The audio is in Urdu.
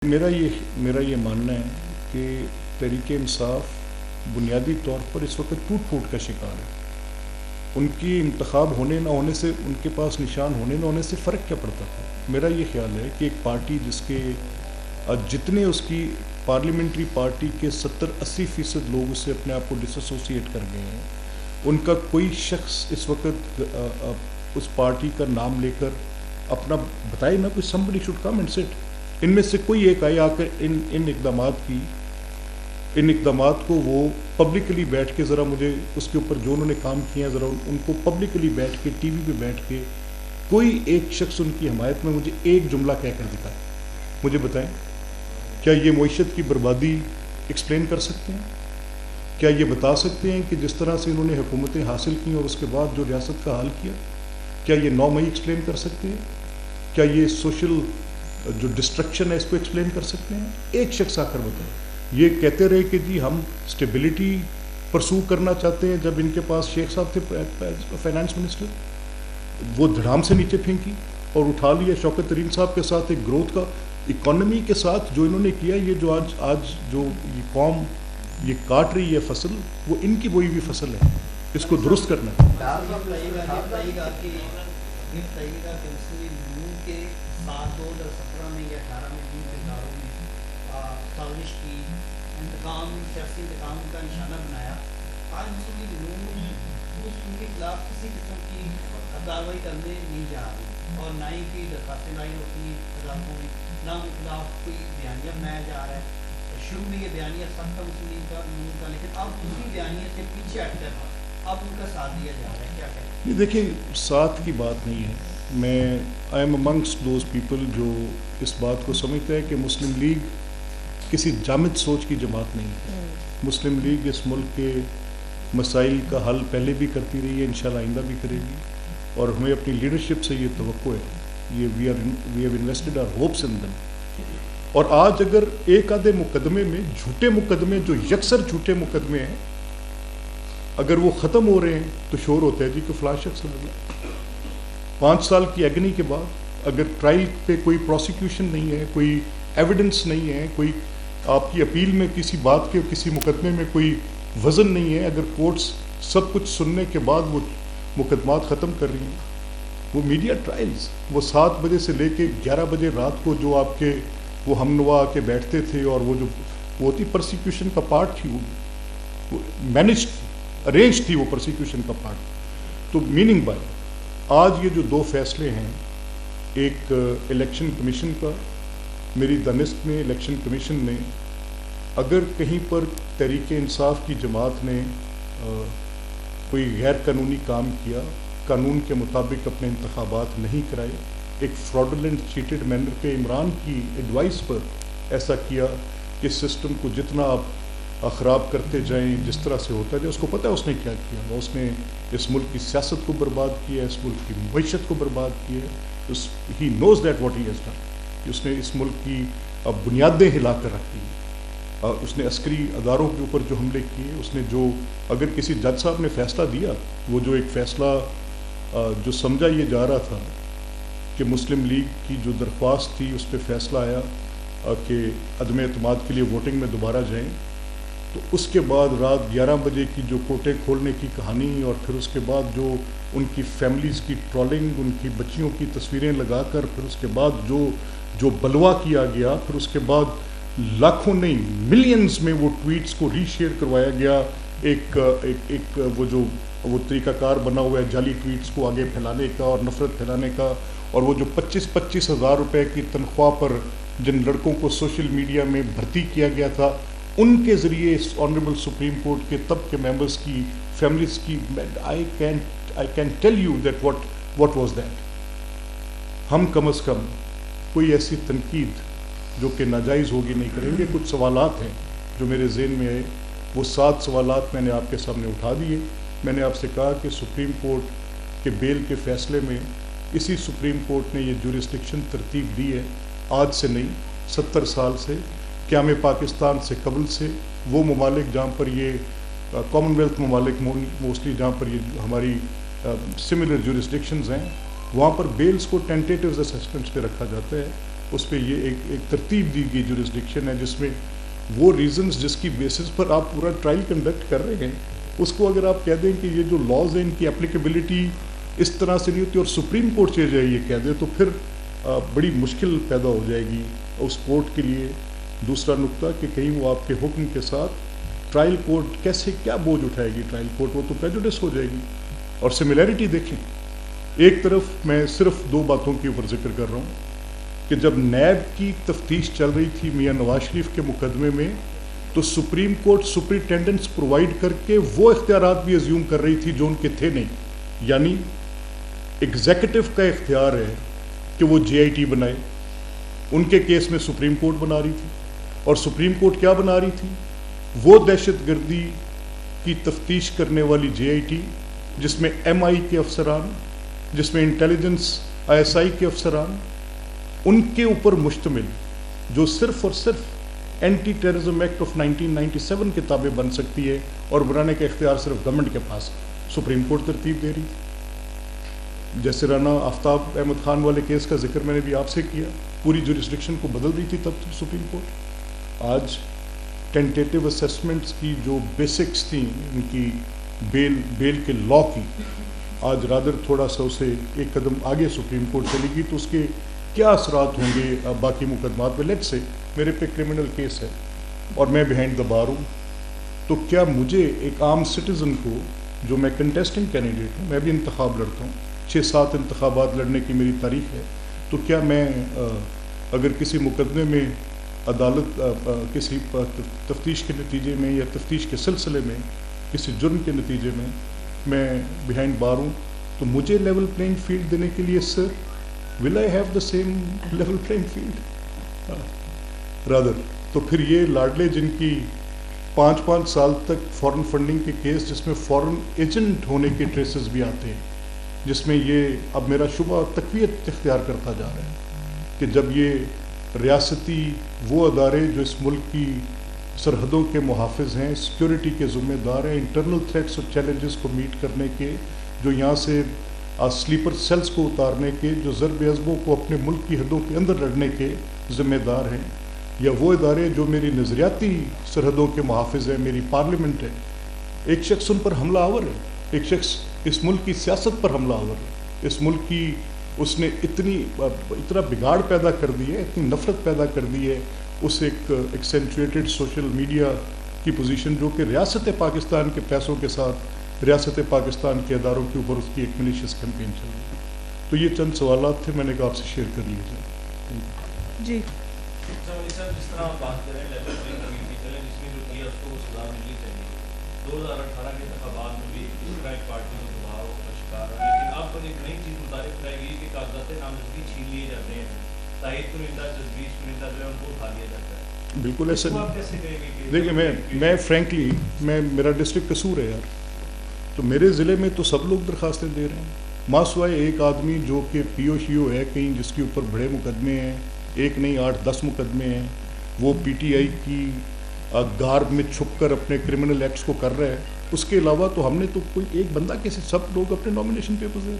میرا یہ ماننا ہے کہ تحریک انصاف بنیادی طور پر اس وقت ٹوٹ پھوٹ کا شکار ہے. ان کی انتخاب ہونے نہ ہونے سے، ان کے پاس نشان ہونے نہ ہونے سے فرق کیا پڑتا تھا؟ میرا یہ خیال ہے کہ ایک پارٹی جس کے جتنے اس کی پارلیمنٹری پارٹی کے 70-80% لوگ اس سے اپنے آپ کو ڈس ایسوسیٹ کر گئے ہیں، ان کا کوئی شخص اس وقت اس پارٹی کا نام لے کر اپنا بتائے نا. کوئی somebody should come and sit. ان میں سے کوئی ایک آئے آ کر ان اقدامات کو وہ پبلکلی بیٹھ کے ذرا مجھے اس کے اوپر جو انہوں نے کام کیا ہے ذرا ان کو پبلکلی بیٹھ کے ٹی وی پہ بیٹھ کے کوئی ایک شخص ان کی حمایت میں مجھے ایک جملہ کہہ کر دکھائے. مجھے بتائیں، کیا یہ معیشت کی بربادی ایکسپلین کر سکتے ہیں؟ کیا یہ بتا سکتے ہیں کہ جس طرح سے انہوں نے حکومتیں حاصل کی اور اس کے بعد جو ریاست کا حال کیا، کیا یہ 9 مئی ایکسپلین کر سکتے ہیں؟ کیا یہ سوشل جو ڈسٹرکشن ہے اس کو ایکسپلین کر سکتے ہیں؟ ایک شخص آ کر بتائیں. یہ کہتے رہے کہ جی ہم اسٹیبلٹی پرسو کرنا چاہتے ہیں. جب ان کے پاس شیخ صاحب تھے فائنانس منسٹر، وہ دھڑام سے نیچے پھینکی اور اٹھا لیا شوکت ترین صاحب کے ساتھ ایک گروتھ کا اکانومی کے ساتھ جو انہوں نے کیا. یہ جو آج جو یہ قوم یہ کاٹ رہی ہے فصل، وہ ان کی بوئی ہوئی فصل ہے، اس کو درست کرنا ہے. سیاسی انتقام کا نشانہ بنایا. آج مسلم لوگ ان کے خلاف کسی قسم کی کارروائی کرنے نہیں جا رہی اور نہ ہی کی درخواستیں لائی ہوتی ہیں عدالتوں میں، نہ ان کے خلاف کوئی بیانیہ بنایا جا رہا ہے. شروع میں یہ بیانیہ سب کا مسلم کا لیکن اب اسی بیانیے سے پیچھے ہٹ کر اب ان کا ساتھ دیا جا رہا ہے. کیا کہیں؟ دیکھیں، ساتھ کی بات نہیں ہے. میں I am amongst those people جو اس بات کو سمجھتا ہے کہ مسلم لیگ کسی جامد سوچ کی جماعت نہیں ہے. مسلم لیگ اس ملک کے مسائل کا حل پہلے بھی کرتی رہی ہے، انشاءاللہ آئندہ بھی کرے گی، اور ہمیں اپنی لیڈرشپ سے یہ توقع ہے. یہ we have invested our hopes in them. اور آج اگر ایک آدھے مقدمے میں جھوٹے مقدمے جو یکسر جھوٹے مقدمے ہیں اگر وہ ختم ہو رہے ہیں تو شور ہوتا ہے جی کہ فلاں شخص 5 سال کی ایگنی کے بعد اگر ٹرائل پہ کوئی پروسیکیوشن نہیں ہے، کوئی ایویڈنس نہیں ہے، کوئی آپ کی اپیل میں کسی بات کے کسی مقدمے میں کوئی وزن نہیں ہے، اگر کورٹس سب کچھ سننے کے بعد وہ مقدمات ختم کر رہی ہیں، وہ میڈیا ٹرائلز وہ 7 بجے سے لے کے 11 بجے رات کو جو آپ کے وہ ہم نوا کے بیٹھتے تھے اور وہ جو وہ ہوتی پرسیکیوشن کا پارٹ تھی، وہ مینج تھی، ارینج تھی وہ پرسیکیوشن کا پارٹ. تو میننگ بائی آج یہ جو 2 فیصلے ہیں، ایک الیکشن کمیشن کا، میری دانست میں الیکشن کمیشن نے اگر کہیں پر تحریک انصاف کی جماعت نے کوئی غیر قانونی کام کیا، قانون کے مطابق اپنے انتخابات نہیں کرائے، ایک فراڈولنٹ چیٹڈ مینر پہ عمران کی ایڈوائس پر ایسا کیا کہ سسٹم کو جتنا آپ خراب کرتے جائیں جس طرح سے ہوتا جائے، اس کو پتہ ہے اس نے کیا کیا. اس نے اس ملک کی سیاست کو برباد کیا، اس ملک کی معیشت کو برباد کیا. He knows that what he has done. اس نے اس ملک کی بنیادیں ہلا کر رکھ دی. اس نے عسکری اداروں کے اوپر جو حملے کیے، اس نے جو اگر کسی جج صاحب نے فیصلہ دیا، وہ جو ایک فیصلہ جو سمجھا یہ جا رہا تھا کہ مسلم لیگ کی جو درخواست تھی اس پہ فیصلہ آیا کہ عدم اعتماد کے لیے ووٹنگ میں دوبارہ جائیں، تو اس کے بعد رات 11 بجے کی جو کوٹے کھولنے کی کہانی اور پھر اس کے بعد جو ان کی فیملیز کی ٹرولنگ، ان کی بچیوں کی تصویریں لگا کر پھر اس کے بعد جو بلوا کیا گیا، پھر اس کے بعد لاکھوں نہیں ملینز میں وہ ٹویٹس کو ری شیئر کروایا گیا. ایک وہ طریقہ کار بنا ہوا ہے جعلی ٹویٹس کو آگے پھیلانے کا اور نفرت پھیلانے کا. اور وہ جو 25 ہزار روپے کی تنخواہ پر جن لڑکوں کو سوشل میڈیا میں بھرتی کیا گیا تھا، ان کے ذریعے اس آنریبل سپریم کورٹ کے تب کے ممبرس کی فیملیز کی I can tell you that what was that. ہم کم از کم کوئی ایسی تنقید جو کہ ناجائز ہوگی نہیں کریں گے. کچھ سوالات ہیں جو میرے ذہن میں آئے، وہ 7 سوالات میں نے آپ کے سامنے اٹھا دیے. میں نے آپ سے کہا کہ سپریم کورٹ کے بیل کے فیصلے میں اسی سپریم کورٹ نے یہ جورسڈکشن ترتیب دی ہے، آج سے نہیں 70 سال سے، قیام پاکستان سے قبل سے. وہ ممالک جہاں پر یہ کامن ویلتھ ممالک موسٹلی جہاں پر یہ ہماری سملر جورسڈکشنز ہیں، وہاں پر بیلز کو ٹینٹیٹیوز اسسمنٹس پہ رکھا جاتا ہے. اس پہ یہ ایک ترتیب دی گئی جورسڈکشن ہے جس میں وہ ریزنز جس کی بیسس پر آپ پورا ٹرائل کنڈکٹ کر رہے ہیں اس کو اگر آپ کہہ دیں کہ یہ جو لاز ہیں ان کی اپلیکیبلٹی اس طرح سے نہیں ہوتی اور سپریم کورٹ سے جائے یہ کہہ دے تو پھر بڑی مشکل پیدا ہو جائے گی اس کورٹ کے لیے. دوسرا نقطہ کہ کہیں وہ آپ کے حکم کے ساتھ ٹرائل کورٹ کیسے کیا بوجھ اٹھائے گی ٹرائل کورٹ, وہ تو پریجوڈس ہو جائے گی. اور سملیرٹی دیکھیں, ایک طرف میں صرف 2 باتوں کے اوپر ذکر کر رہا ہوں کہ جب نیب کی تفتیش چل رہی تھی میاں نواز شریف کے مقدمے میں تو سپریم کورٹ سپرنٹینڈنٹس پرووائڈ کر کے وہ اختیارات بھی ازیوم کر رہی تھی جو ان کے تھے نہیں. یعنی ایگزیکٹو کا اختیار ہے کہ وہ جے آئی ٹی بنائے, ان کے کیس میں سپریم کورٹ بنا رہی تھی. اور سپریم کورٹ کیا بنا رہی تھی؟ وہ دہشت گردی کی تفتیش کرنے والی جے آئی ٹی جس میں ایم آئی کے افسران, جس میں انٹیلیجنس آئی ایس آئی کے افسران, ان کے اوپر مشتمل, جو صرف اور صرف اینٹی ٹیررزم ایکٹ آف 1997 کے تابع بن سکتی ہے اور بنانے کا اختیار صرف گورنمنٹ کے پاس ہے. سپریم کورٹ ترتیب دے رہی تھی. جیسے رانا آفتاب احمد خان والے کیس کا ذکر میں نے بھی آپ سے کیا, پوری جورسڈکشن کو بدل رہی تھی تب سپریم کورٹ. آج ٹینٹیٹیو اسیسمنٹس کی جو بیسکس تھیں ان کی بیل کے لا کی, آج رادر تھوڑا سا اسے ایک قدم آگے سپریم کورٹ چلے گی تو اس کے کیا اثرات ہوں گے باقی مقدمات پہ. لیٹ سے میرے پہ کرمنل کیس ہے اور میں بیہائنڈ دا بار ہوں, تو کیا مجھے ایک عام سٹیزن کو, جو میں کنٹیسٹنگ کینڈیڈیٹ ہوں, میں بھی انتخاب لڑتا ہوں, 6-7 انتخابات لڑنے کی میری تاریخ ہے, تو کیا میں اگر کسی مقدمے میں عدالت کسی تفتیش کے نتیجے میں یا تفتیش کے سلسلے میں کسی جرم کے نتیجے میں بیہائنڈ بار ہوں, تو مجھے لیول پلینگ فیلڈ دینے کے لیے سر will I have the same level playing field? rather تو پھر یہ لاڈلے جن کی 5 سال تک فورن فنڈنگ کے کیس جس میں فورن ایجنٹ ہونے کے ٹریسز بھی آتے ہیں, جس میں یہ اب میرا شبہ تقویت اختیار کرتا جا رہا ہے کہ جب یہ ریاستی وہ ادارے جو اس ملک کی سرحدوں کے محافظ ہیں, سیکیورٹی کے ذمہ دار ہیں, انٹرنل تھریٹس اور چیلنجز کو میٹ کرنے کے, جو یہاں سے سلیپر سیلز کو اتارنے کے, جو ضرب عضبوں کو اپنے ملک کی حدوں کے اندر لڑنے کے ذمہ دار ہیں, یا وہ ادارے جو میری نظریاتی سرحدوں کے محافظ ہیں, میری پارلیمنٹ ہے, ایک شخص ان پر حملہ آور ہے, ایک شخص اس ملک کی سیاست پر حملہ آور ہے, اس ملک کی اس نے اتنا بگاڑ پیدا کر دی ہے, اتنی نفرت پیدا کر دی ہے, اس ایک ایکسینچویٹڈ سوشل میڈیا کی پوزیشن جو کہ ریاست پاکستان کے پیسوں کے ساتھ ریاست پاکستان کے اداروں کے اوپر اس کی ایک ملیشیس کیمپین چل رہی ہے. تو یہ چند سوالات تھے, میں نے کہا آپ سے شیئر کر لیے جائے. جی جس طرح آپ بات کریں لیول پلینگ فیلڈ کی چلیں, جس میں جو کیا اس کو سزا ملنی چاہیے. 2018 کے انتخابات میں بھی اس طرح ایک پارٹی کو دباؤ کا شکار ہے, لیکن اب ایک نئی چیز متعارف کرائی گئی کہ کاغذات نامزدگی چھین لیے جاتے ہیں, تائید کنندہ تجویز کنندہ جو ہے ان کو اٹھا لیا جاتا ہے. بالکل ایسا آپ کیسے کہیں گے کہ دیکھیں, میں فرینکلی میرا ڈسٹرکٹ قصور ہے یار, تو میرے ضلع میں تو سب لوگ درخواستیں دے رہے ہیں, ماں سوائے ایک آدمی جو کہ پی او شی او ہے کہیں, جس کے اوپر بڑے مقدمے ہیں, ایک نہیں 8-10 مقدمے ہیں, وہ پی ٹی آئی کی گارب میں چھپ کر اپنے کرمنل ایکٹس کو کر رہا ہے. اس کے علاوہ تو ہم نے تو کوئی ایک بندہ کسی, سب لوگ اپنے نامینیشن پیپرز دے رہے ہیں.